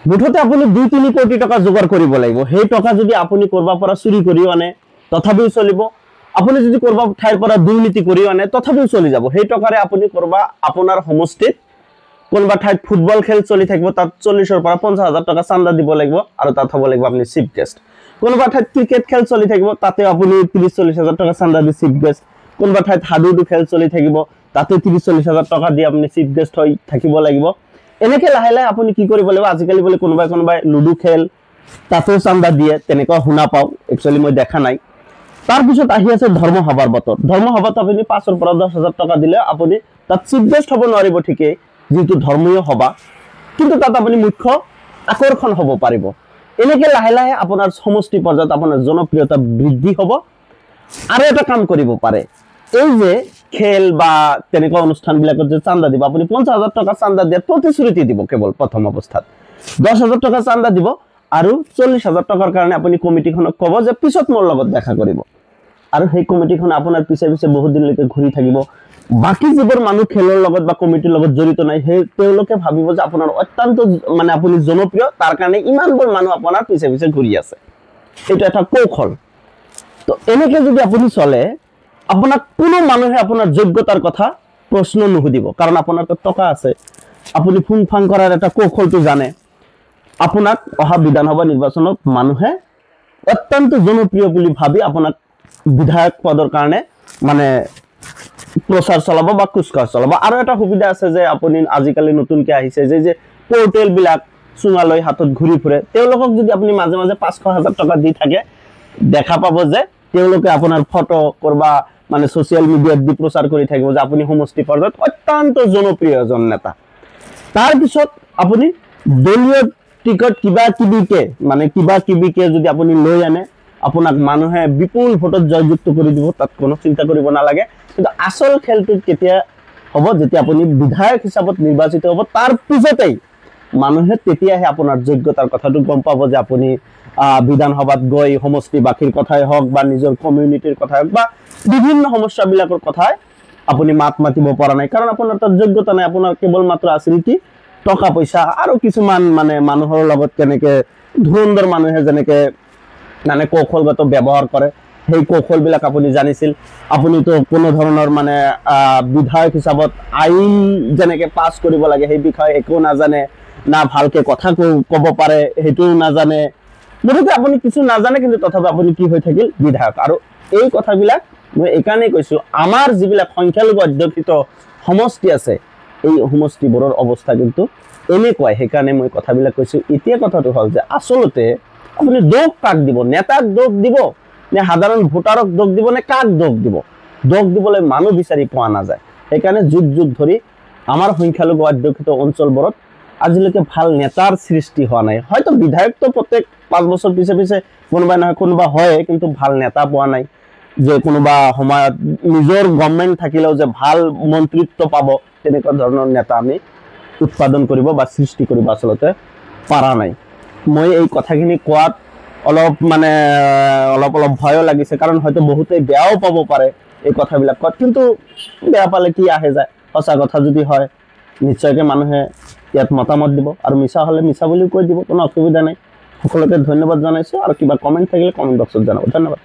মুঠতে আপুনি 2-3 কোটি টকা যোগাৰ কৰিব লাগিব সেই টকা যদি আপুনি কৰবা পৰা চুৰি কৰি আনে তথাপিও চলিব আপুনি যদি কৰবা ঠাইৰ পৰা দুৰ্নীতি কৰি আনে তথাপিও চলি যাব সেই টকাৰে আপুনি কৰবা আপোনাৰ সমষ্টিত কোনবা ঠাইত ফুটবল খেল চলি থাকিব তাত 40ৰ পৰা 50,000 টকা চান্দা দিব লাগিব আৰু তাত হ'ব লাগিব আপুনি চিফ গেষ্ট কোনবা ঠাইত ক্ৰিকেট খেল চলি থাকিব তাতে আপুনি 30-40,000 টকা চান্দা দি চিফ গেষ্ট কোনবা ঠাইত হাডুডু খেল চলি থাকিব তাতে 30-40,000 টকা দি আপুনি চিফ গেষ্ট হৈ থাকিব লাগিব এনেকে লাহে লাহে আপুনি কি কৰিব লাগিব আজিকালি বলে কোনবাই লুডু খেল তাতে চান্দা দিয়ে তেনেকুৱা শুনা পাও একচুয়ালি মই দেখা নাই তাৰ পিছত আহি আছে ধৰ্ম সভাৰ বতৰ ধৰ্ম সভাত আপুনি 5ৰ পৰা 10,000 টকা দিলে আপুনি তাত চিফ গেষ্ট হ'ব নোৱাৰিব ঠিকই যেটো ধৰ্মীয় সভা কিন্তু তাত আপুনি মুখ্য আকৰ্ষণ হ'ব পাৰিব এনেকে লাহে লাহে আপোনাৰ সমষ্টি পৰ্যায়ত আপোনাৰ জনপ্ৰিয়তা বৃদ্ধি হ'ব আৰু এটা কাম কৰিব পাৰে এই যে খেল বা তেনেকুৱা অনুষ্ঠান বিলাকত যে চান্দা দিব আপুনি 50,000 টকা চান্দা দিয়া প্ৰতিশ্ৰুতি দিব কেৱল প্ৰথম অৱস্থাত 10,000 টকা চান্দা দিব আৰু 40,000 টকাৰ কাৰণে আপুনি কমিটিখনক ক'ব যে পিছত মোৰ লগত দেখা কৰিব আৰু সেই কমিটিখন আপোনাৰ পিছে পিছে বহুত দিনলৈকে ঘূৰি থাকিব বাকি যিবোৰ মানুহ খেলৰ লগত বা কমিটিৰ লগত জড়িত নাই সেই তেওঁলোকে ভাবিব যে আপোনাৰ অত্যন্ত মানে আপুনি জনপ্ৰিয় তাৰ কাৰণে ইমানবোৰ মানুহ আপোনাৰ পিছে পিছে ঘূৰি আছে এটা এটা কৌশল তো এনেকে যদি আপুনি চলে আপোনাক কোনো মানুহে আপোনাৰ যোগ্যতাৰ কথা প্ৰশ্ন নুসুধিব কাৰণ আপোনাৰ টকা আছে আপুনি ফুং ফাং কৰাৰ এটা কৌশলটো জানে আপোনাক অহা বিধানসভা নিৰ্বাচনত মানুহে অত্যন্ত জনপ্ৰিয় বুলি ভাবি আপোনাক বিধায়ক পদৰ কাৰণে মানে প্ৰচাৰ চলাব বা কুস্কাৰ চলাব আৰু এটা সুবিধা আছে যে আপুনি আজিকালি নতুনকৈ আহিছে যে পোৰ্টেল বিলাক চুঙালৈ হাতত ঘূৰি ফুৰে তেওঁলোকক যদি আপুনি মাজে মাজে 500,000 টকা দি থাকে দেখা পাব যে তেওঁলোকে আপোনাৰ ফটো কৰবা মানে সোশ্যাল মিডিয়াত দি প্ৰচাৰ কৰি থাকিব যে আপুনি সমষ্টি পৰ্যায়ত অত্যন্ত জনপ্ৰিয় এজন নেতা তাৰ পিছত আপুনি দলীয় টিকট কিবা কিবিকে যদি আপুনি লৈ আনে আপোনাক মানুহে বিপুল ভোটত জয়যুক্ত কৰি দিব তাত কোনো চিন্তা কৰিব নালাগে কিন্তু আসল খেলটো কেতিয়া হ'ব যেতিয়া আপুনি বিধায়ক হিচাপত নিৰ্বাচিত হ'ব তাৰ পিছতেই মানুহে তেতিয়াহে আপোনাৰ যোগ্যতাৰ কথাটো গম পাব যে আপুনি বিধানসভাত গৈ সমষ্টি বাকিৰ কথাই হওক বা নিজৰ কমিউনিটিৰ কথাই হওক বা বিভিন্ন সমস্যাবিলাকৰ কথাই আপুনি মাত মাতিব পৰা নাই কাৰণ আপোনাৰ তাত যোগ্যতা নাই আপোনাৰ কেৱল মাত্ৰ আছিল কি টকা পইচা আৰু কিছুমান মানে মানুহৰ লগত কেনেকে ধুৰন্ধৰ মানুহে যেনেকে মানে কৌশলগত ব্যৱহাৰ কৰে সেই কৌশলবিলাক আপুনি জানিছিল আপুনিতো কোনো ধৰণৰ মানে বিধায়ক হিচাপত আইন যেনেকে পাছ কৰিব লাগে সেই বিষয়ে একো নাজানে না ভালকে কথা ক'ব পাৰে হেতু নাজানে মুঠতে আপুনি কিছু নাজানে কিন্তু তথাপি আপুনি কি হৈ থাকিল বিধায়ক আৰু এই কথাবিলাক মই একানে কৈছো আমাৰ যিবিলাক সংখ্যালঘু অধ্যুষিত সমষ্টি আছে এই সমষ্টিবোৰৰ অৱস্থা কিন্তু এনেকুৱাই সেইকাৰণে মই কথাবিলাক কৈছো এতিয়া কথাটো হ'ল যে আসলতে আপুনি দোষ কাক দিব নেতাক দোষ দিব নে সাধাৰণ ভোটাৰক দোষ দিব নে কাক দোষ দিব দোষ দিবলৈ মানুহ বিচাৰি পোৱা নাযায় সেইকাৰণে যুগ যুগ ধৰি আমাৰ সংখ্যালঘু অধ্যুষিত অঞ্চলবোৰত আজিলৈকে ভাল নেতাৰ সৃষ্টি হোৱা নাই হয়তো বিধায়ক তো প্ৰত্যেক 5 বছৰ পিছে পিছে কোনোবা নহয় কোনোবা হয় কিন্তু ভাল নেতা পোৱা নাই যে কোনোবা সময়ত নিজৰ গভৰ্ণমেণ্ট থাকিলেও যে ভাল মন্ত্ৰিত্ব পাব তেনেকুৱা ধৰণৰ নেতা আমি উৎপাদন কৰিব বা সৃষ্টি কৰিব আসলতে পাৰা নাই মই এই কথাখিনি কোৱাত অলপ মানে অলপ ভয় লাগিছে কাৰণ হয়তো বহুতে বেয়াও পাব পাৰে এই কথাবিলাক কোৱাত কিন্তু বেয়া পালে কি আহে যায় সঁচা কথা যদি হয় নিশ্চয়কৈ মানুহে ইয়াত মতামত দিব আৰু মিছা হলে মিছা বুলি কৈ দিব কোনো অসুবিধা নাই সকলোকে ধন্যবাদ জনাইছো আৰু কিবা কমেন্ট থাকিলে কমেন্ট বক্সত জনাব ধন্যবাদ